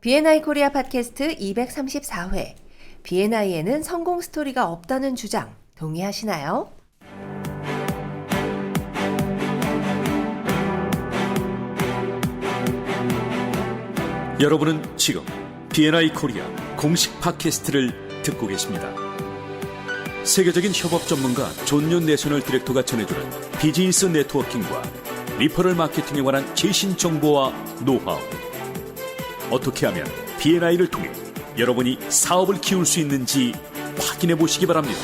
B&I 코리아 팟캐스트 234회. B&I에는 성공 스토리가 없다는 주장 동의하시나요? 여러분은 지금 B&I 코리아 공식 팟캐스트를 듣고 계십니다. 세계적인 협업 전문가 존 내셔널 디렉터가 전해주는 비즈니스 네트워킹과 리퍼럴 마케팅에 관한 최신 정보와 노하우. 어떻게 하면 B&I를 통해 여러분이 사업을 키울 수 있는지 확인해 보시기 바랍니다.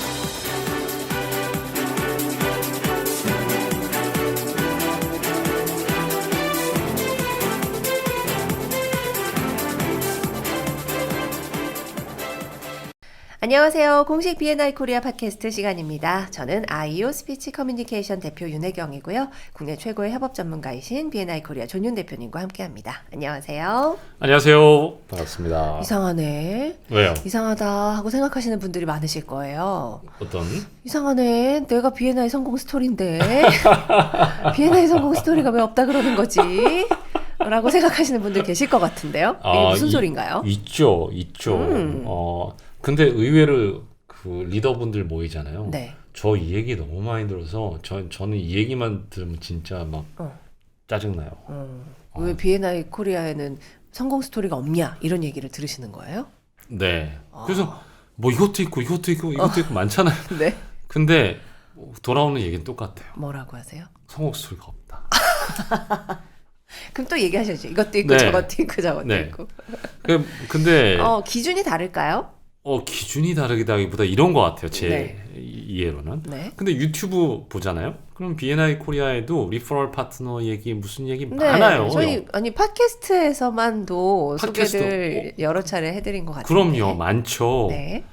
안녕하세요. 공식 B&I 코리아 팟캐스트 시간입니다. 저는 아이오 스피치 커뮤니케이션 대표 윤혜경이고요. 국내 최고의 협업 전문가이신 B&I 코리아 존윤 대표님과 함께합니다. 안녕하세요. 안녕하세요. 반갑습니다. 이상하네. 왜요? 이상하다 하고 생각하시는 분들이 많으실 거예요. 어떤? 이상하네. 내가 B&I 성공 스토리인데 B&I 성공 스토리가 왜 없다 그러는 거지? 라고 생각하시는 분들 계실 것 같은데요. 이게 무슨 소린가요? 있죠. 근데 의외로 그 리더분들 모이잖아요. 네. 저 이 얘기 너무 많이 들어서 저는 이 얘기만 들으면 진짜 막 짜증나요. 왜 B&I 코리아에는 성공 스토리가 없냐 이런 얘기를 들으시는 거예요? 네. 그래서 뭐 이것도 있고 많잖아요. 네. 근데 돌아오는 얘기는 똑같아요. 뭐라고 하세요? 성공 스토리가 없다. 그럼 또 얘기하셔야죠. 이것도 있고 네. 저것도 있고 저것도 네. 있고. 근데 기준이 다를까요? 기준이 다르다기보다 이런 것 같아요. 제 네. 이해로는. 네. 근데 유튜브 보잖아요. 그럼 B&I 코리아에도 리퍼럴 파트너 얘기 무슨 얘기 네. 많아요. 저희 팟캐스트에서만도 팟캐스트, 소개를 여러 차례 해드린 것 같아요. 그럼요. 많죠. 네.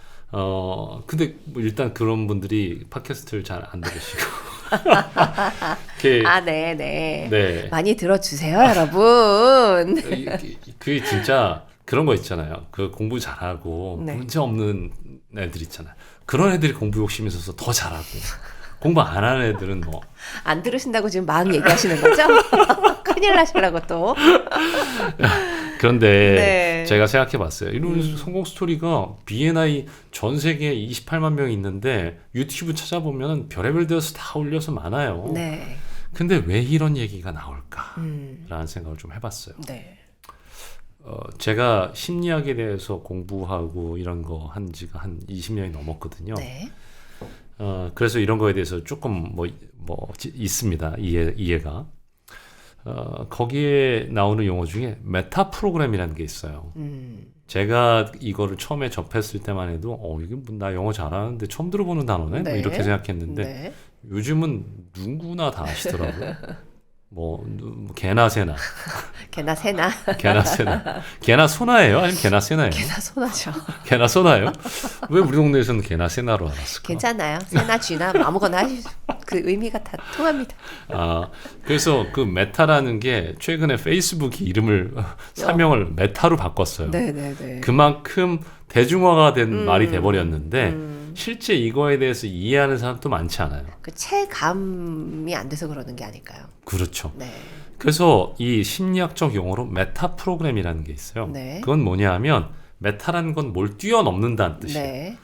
근데 뭐 일단 그런 분들이 팟캐스트를 잘 안 들으시고. 네네. 네. 많이 들어주세요, 여러분. 그게 진짜 그런 거 있잖아요. 그 공부 잘하고 네. 문제 없는 애들 있잖아요. 그런 애들이 공부 욕심 있어서 더 잘하고 공부 안 하는 애들은 뭐 안 들으신다고 지금 막 얘기하시는 거죠? 큰일 나시려고 또. 그런데 네. 제가 생각해 봤어요. 이런 성공 스토리가 B&I 전 세계에 28만 명이 있는데 유튜브 찾아보면 별의별 데서 다 올려서 많아요. 네. 근데 왜 이런 얘기가 나올까라는 생각을 좀 해봤어요. 네. 제가 심리학에 대해서 공부하고 이런 거 한 지가 한 20년이 넘었거든요. 네. 그래서 이런 거에 대해서 조금 있습니다. 이해가. 거기에 나오는 용어 중에 메타 프로그램이라는 게 있어요. 제가 이거를 처음에 접했을 때만 해도 이게 나 영어 잘하는데 처음 들어보는 단어네? 네. 뭐 이렇게 생각했는데 네. 요즘은 누구나 다 아시더라고요. 개나 새나. 개나 새나. 개나 새나. 개나 소나예요? 아니면 개나 새나예요? 개나 소나죠. 개나 소나예요? 왜 우리 동네에서는 개나 새나로 알았을까? 괜찮아요. 새나 쥐나 아무거나 하시죠. 그 의미가 다 통합니다. 그래서 그 메타라는 게 최근에 페이스북이 이름을 사명을 메타로 바꿨어요. 네네네. 그만큼 대중화가 된 말이 돼버렸는데 실제 이거에 대해서 이해하는 사람도 많지 않아요. 그 체감이 안 돼서 그러는 게 아닐까요? 그렇죠. 네. 그래서 이 심리학적 용어로 메타 프로그램이라는 게 있어요. 네. 그건 뭐냐 하면 메타라는 건 뭘 뛰어넘는다는 뜻이에요. 네.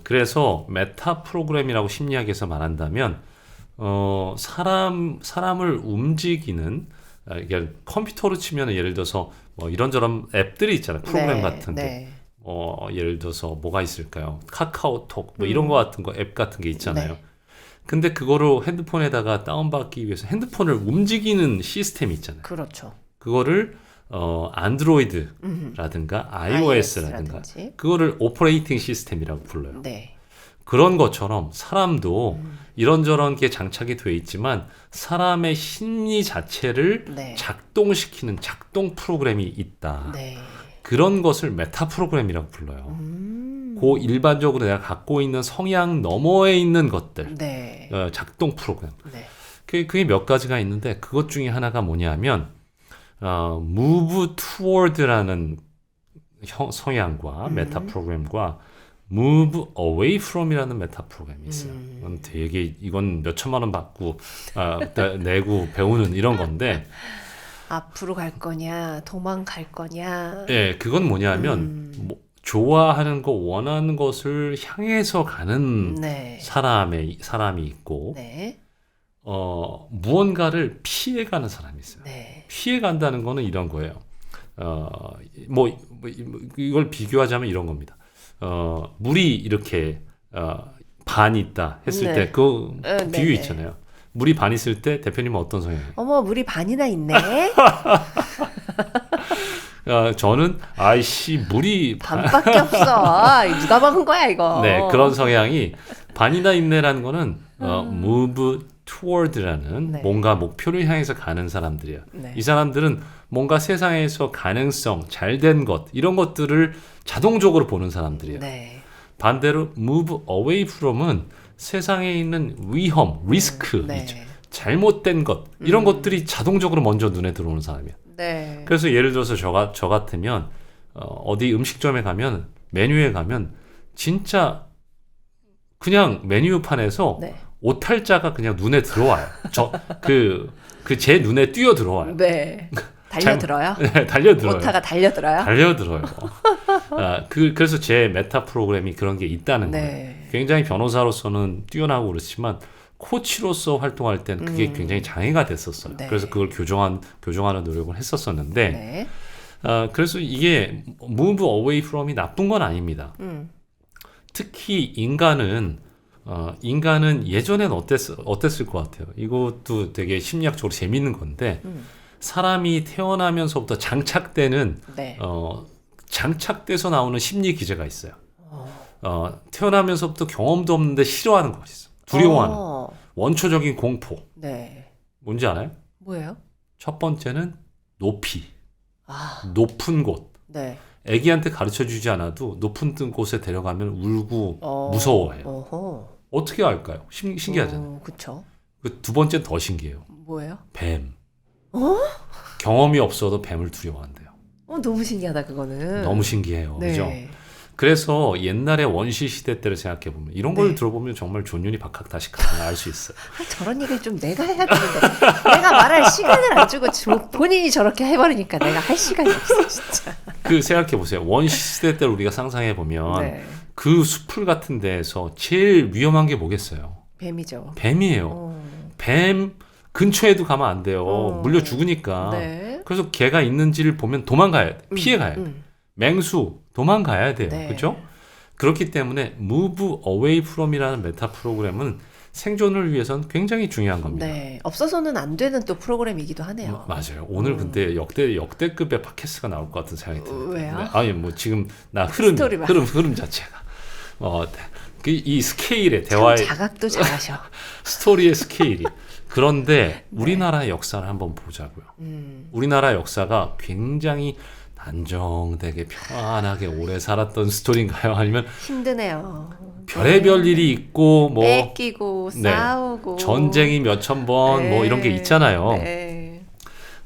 그래서 메타 프로그램이라고 심리학에서 말한다면 사람을 움직이는 컴퓨터로 치면 예를 들어서 이런저런 앱들이 있잖아요. 프로그램 네. 같은 게. 네. 예를 들어서 뭐가 있을까요? 카카오톡 이런 거 같은 거 앱 같은 게 있잖아요. 네. 근데 그거를 핸드폰에다가 다운받기 위해서 핸드폰을 움직이는 시스템이 있잖아요. 그렇죠. 그거를 안드로이드라든가 iOS라든가 iOS라든지. 그거를 오퍼레이팅 시스템이라고 불러요. 네. 그런 것처럼 사람도 이런저런 게 장착이 되어 있지만 사람의 심리 자체를 네. 작동시키는 작동 프로그램이 있다. 네. 그런 것을 메타 프로그램이라고 불러요. 그 일반적으로 내가 갖고 있는 성향 너머에 있는 것들, 네. 작동 프로그램. 네. 그게 몇 가지가 있는데 그것 중에 하나가 뭐냐면 move toward라는 성향과 메타 프로그램과 move away from이라는 메타 프로그램이 있어요. 이건 몇 천만 원 받고 내고 배우는 이런 건데 앞으로 갈 거냐, 도망갈 거냐. 예, 그건 뭐냐면 뭐, 좋아하는 거, 원하는 것을 향해서 가는 네. 사람이 있고 네. 무언가를 피해가는 사람이 있어요. 네. 피해간다는 거는 이런 거예요. 이걸 비교하자면 이런 겁니다. 물이 이렇게 반 있다 했을 네. 때 그 네, 비유 네. 있잖아요. 물이 반 있을 때 대표님은 어떤 성향이에요? 어머, 물이 반이나 있네. 저는 아이씨 물이 반밖에 없어. 누가 먹은 거야 이거. 네, 그런 성향이 반이나 있네라는 거는 move toward라는 네. 뭔가 목표를 향해서 가는 사람들이에요. 네. 이 사람들은 뭔가 세상에서 가능성, 잘된 것 이런 것들을 자동적으로 보는 사람들이에요. 네. 반대로 move away from은 세상에 있는 위험, 리스크, 네. 잘못된 것 이런 것들이 자동적으로 먼저 눈에 들어오는 사람이에요. 네. 그래서 예를 들어서 저 같으면 어디 음식점에 가면 메뉴에 가면 진짜 그냥 메뉴판에서 네. 오탈자가 그냥 눈에 들어와요. 제 눈에 뛰어 들어와요. 네. 달려들어요? 네, 달려들어요. 오타가 달려들어요? 달려들어요. 그래서 제 메타 프로그램이 그런 게 있다는 네. 거예요. 굉장히 변호사로서는 뛰어나고 그렇지만 코치로서 활동할 때는 그게 굉장히 장애가 됐었어요. 네. 그래서 그걸 교정하는 노력을 했었었는데 네. 그래서 이게 move away from이 나쁜 건 아닙니다. 특히 인간은 예전엔 어땠을 것 같아요. 이것도 되게 심리학적으로 재밌는 건데 사람이 태어나면서부터 장착되는 네. 장착돼서 나오는 심리 기제가 있어요. 태어나면서부터 경험도 없는데 싫어하는 것이 있어. 두려워하는 원초적인 공포. 네. 뭔지 알아요? 뭐예요? 첫 번째는 높이. 아, 높은 곳. 네. 애기한테 가르쳐주지 않아도 높은 곳에 데려가면 울고 무서워해요. 어허. 어떻게 알까요? 신기하잖아요. 그쵸. 그 두 번째는 더 신기해요. 뭐예요? 뱀. 경험이 없어도 뱀을 두려워한대요. 너무 신기하다 그거는. 너무 신기해요. 네. 그죠? 그래서 옛날에 원시 시대 때를 생각해 보면 이런 걸 네. 들어보면 정말 존윤이 박학다식하다 알 수 있어요. 저런 얘기를 좀 내가 해야 되는데 내가 말할 시간을 안 주고 본인이 저렇게 해버리니까 내가 할 시간이 없어 진짜. 그 생각해 보세요. 원시 시대 때를 우리가 상상해 보면 네. 그 숲풀 같은 데에서 제일 위험한 게 뭐겠어요? 뱀이죠. 뱀이에요. 뱀 근처에도 가면 안 돼요. 물려 죽으니까. 네. 그래서 개가 있는지를 보면 도망가야 돼. 피해가야 돼. 맹수 도망가야 돼요. 네. 그렇죠? 그렇기 때문에 move away from이라는 메타 프로그램은 생존을 위해서는 굉장히 중요한 겁니다. 네. 없어서는 안 되는 또 프로그램이기도 하네요. 맞아요. 오늘 근데 역대급의 팟캐스트가 나올 것 같은 생각이 들어요. 왜요? 네. 아니 뭐 지금 나 흐름 자체가 이 스케일의 대화의 자각도 잘하셔. 스토리의 스케일이 그런데 우리나라의 역사를 한번 보자고요. 우리나라 역사가 굉장히 안정되게 평안하게 오래 살았던 스토리인가요? 아니면 힘드네요. 별의별 일이 있고 뭐 뺏기고 싸우고 전쟁이 몇천 번 뭐 이런 게 있잖아요. 네.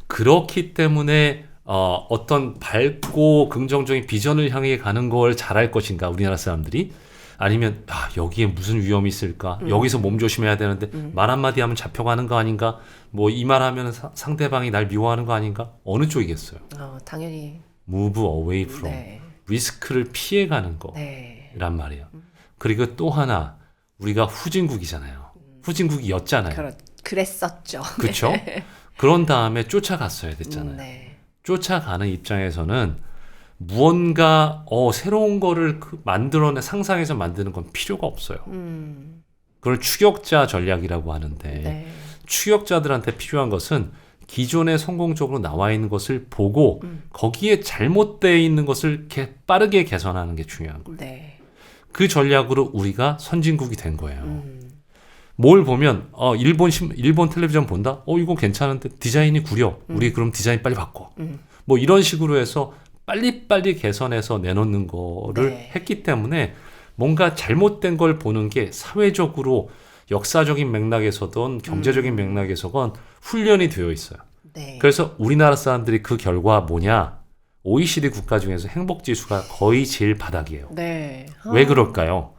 그렇기 때문에 어떤 밝고 긍정적인 비전을 향해 가는 걸 잘할 것인가 우리나라 사람들이 아니면 여기에 무슨 위험이 있을까 여기서 몸조심해야 되는데 말 한마디 하면 잡혀가는 거 아닌가 뭐 이 말 하면 상대방이 날 미워하는 거 아닌가 어느 쪽이겠어요. 당연히 move away from 네. 리스크를 피해가는 네. 거란 말이에요. 그리고 또 하나 우리가 후진국이잖아요. 후진국이었잖아요. 그랬었죠. 그렇죠? 그런 다음에 쫓아갔어야 됐잖아요. 네. 쫓아가는 입장에서는 무언가 새로운 거를 상상해서 만드는 건 필요가 없어요. 그걸 추격자 전략이라고 하는데 네. 추격자들한테 필요한 것은 기존에 성공적으로 나와 있는 것을 보고 거기에 잘못되어 있는 것을 빠르게 개선하는 게 중요한 거예요. 네. 그 전략으로 우리가 선진국이 된 거예요. 뭘 보면 일본 텔레비전 본다? 이거 괜찮은데 디자인이 구려. 우리 그럼 디자인 빨리 바꿔. 뭐 이런 식으로 해서 빨리빨리 개선해서 내놓는 거를 네. 했기 때문에 뭔가 잘못된 걸 보는 게 사회적으로 역사적인 맥락에서든 경제적인 맥락에서건 훈련이 되어 있어요. 네. 그래서 우리나라 사람들이 그 결과 뭐냐? OECD 국가 중에서 행복지수가 거의 제일 바닥이에요. 네. 왜 그럴까요?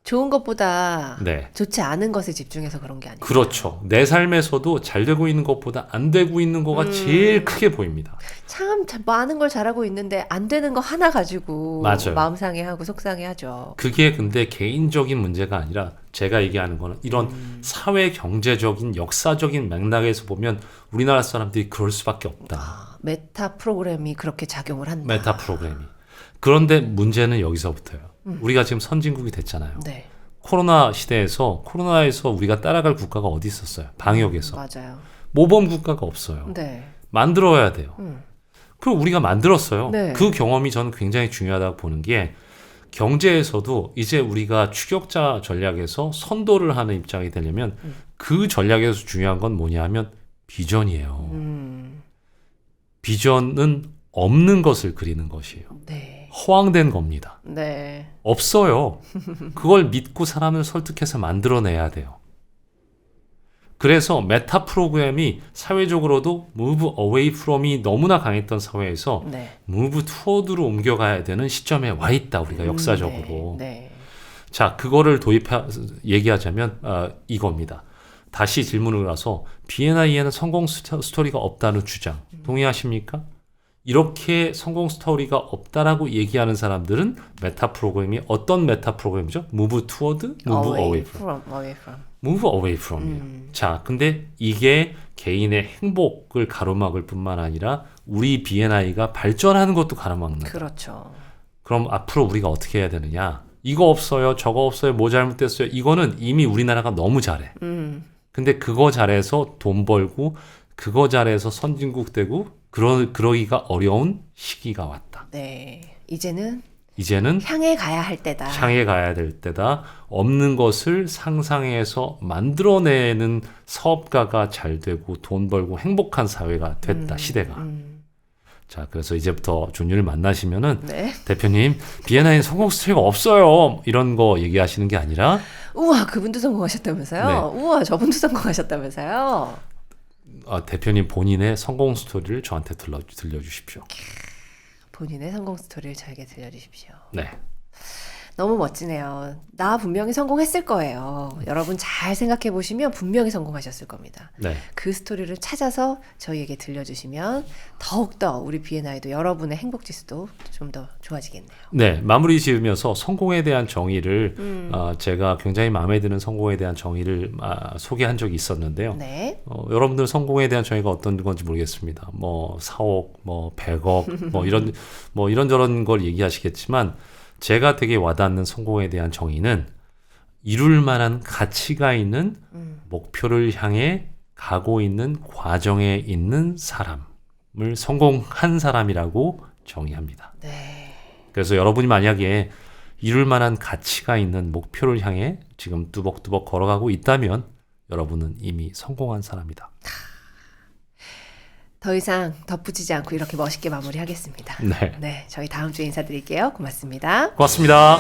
좋은 것보다 네. 좋지 않은 것에 집중해서 그런 게 아니에요. 그렇죠. 내 삶에서도 잘 되고 있는 것보다 안 되고 있는 거가 제일 크게 보입니다. 참 많은 걸 잘하고 있는데 안 되는 거 하나 가지고 맞아요. 마음 상해하고 속상해하죠. 그게 근데 개인적인 문제가 아니라 제가 얘기하는 거는 이런 사회 경제적인 역사적인 맥락에서 보면 우리나라 사람들이 그럴 수밖에 없다. 메타 프로그램이 그렇게 작용을 한다. 메타 프로그램이. 그런데 문제는 여기서부터요. 우리가 지금 선진국이 됐잖아요. 네, 코로나 시대에서 코로나에서 우리가 따라갈 국가가 어디 있었어요? 방역에서. 맞아요. 모범 국가가 없어요. 네, 만들어야 돼요. 그리고 우리가 만들었어요. 네. 그 경험이 저는 굉장히 중요하다고 보는 게 경제에서도 이제 우리가 추격자 전략에서 선도를 하는 입장이 되려면 그 전략에서 중요한 건 뭐냐 하면 비전이에요. 비전은 없는 것을 그리는 것이에요. 네, 허황된 겁니다. 네, 없어요. 그걸 믿고 사람을 설득해서 만들어내야 돼요. 그래서 메타 프로그램이 사회적으로도 move away from이 너무나 강했던 사회에서 네. move toward로 옮겨가야 되는 시점에 와 있다. 우리가 역사적으로. 네, 자, 그거를 얘기하자면 이겁니다. 다시 질문을 가서 B&I에는 성공 스토리가 없다는 주장 동의하십니까? 이렇게 성공 스토리가 없다라고 얘기하는 사람들은 메타 프로그램이 어떤 메타 프로그램이죠? Move toward, move away from. away from. Move away from이에요. 자, 근데 이게 개인의 행복을 가로막을 뿐만 아니라 우리 B&I가 발전하는 것도 가로막는다. 그렇죠. 그럼 앞으로 우리가 어떻게 해야 되느냐? 이거 없어요, 저거 없어요, 뭐 잘못됐어요. 이거는 이미 우리나라가 너무 잘해. 근데 그거 잘해서 돈 벌고 그거 잘해서 선진국 되고 그러기가 어려운 시기가 왔다. 네, 이제는 이제는 향해 가야 할 때다. 향해 가야 될 때다. 없는 것을 상상해서 만들어내는 사업가가 잘 되고 돈 벌고 행복한 사회가 됐다. 시대가. 자, 그래서 이제부터 존유를 만나시면은 네. 대표님 B&I는 성공 스토리가 없어요. 이런 거 얘기하시는 게 아니라 우와, 그분도 성공하셨다면서요? 네. 우와, 저분도 성공하셨다면서요? 대표님 본인의 성공 스토리를 저한테 들려주십시오. 본인의 성공 스토리를 저에게 들려주십시오. 네. 너무 멋지네요. 나 분명히 성공했을 거예요. 여러분 잘 생각해 보시면 분명히 성공하셨을 겁니다. 네. 그 스토리를 찾아서 저희에게 들려주시면 더욱더 우리 B&I도 여러분의 행복 지수도 좀 더 좋아지겠네요. 네, 마무리 지으면서 성공에 대한 정의를 제가 굉장히 마음에 드는 성공에 대한 정의를 소개한 적이 있었는데요. 네. 여러분들 성공에 대한 정의가 어떤 건지 모르겠습니다. 뭐 4억, 뭐 100억, 뭐 이런저런 걸 얘기하시겠지만 제가 되게 와닿는 성공에 대한 정의는 이룰 만한 가치가 있는 목표를 향해 가고 있는 과정에 있는 사람을 성공한 사람이라고 정의합니다. 네. 그래서 여러분이 만약에 이룰 만한 가치가 있는 목표를 향해 지금 뚜벅뚜벅 걸어가고 있다면 여러분은 이미 성공한 사람이다. 더 이상 덧붙이지 않고 이렇게 멋있게 마무리하겠습니다. 네. 네, 저희 다음 주에 인사드릴게요. 고맙습니다. 고맙습니다.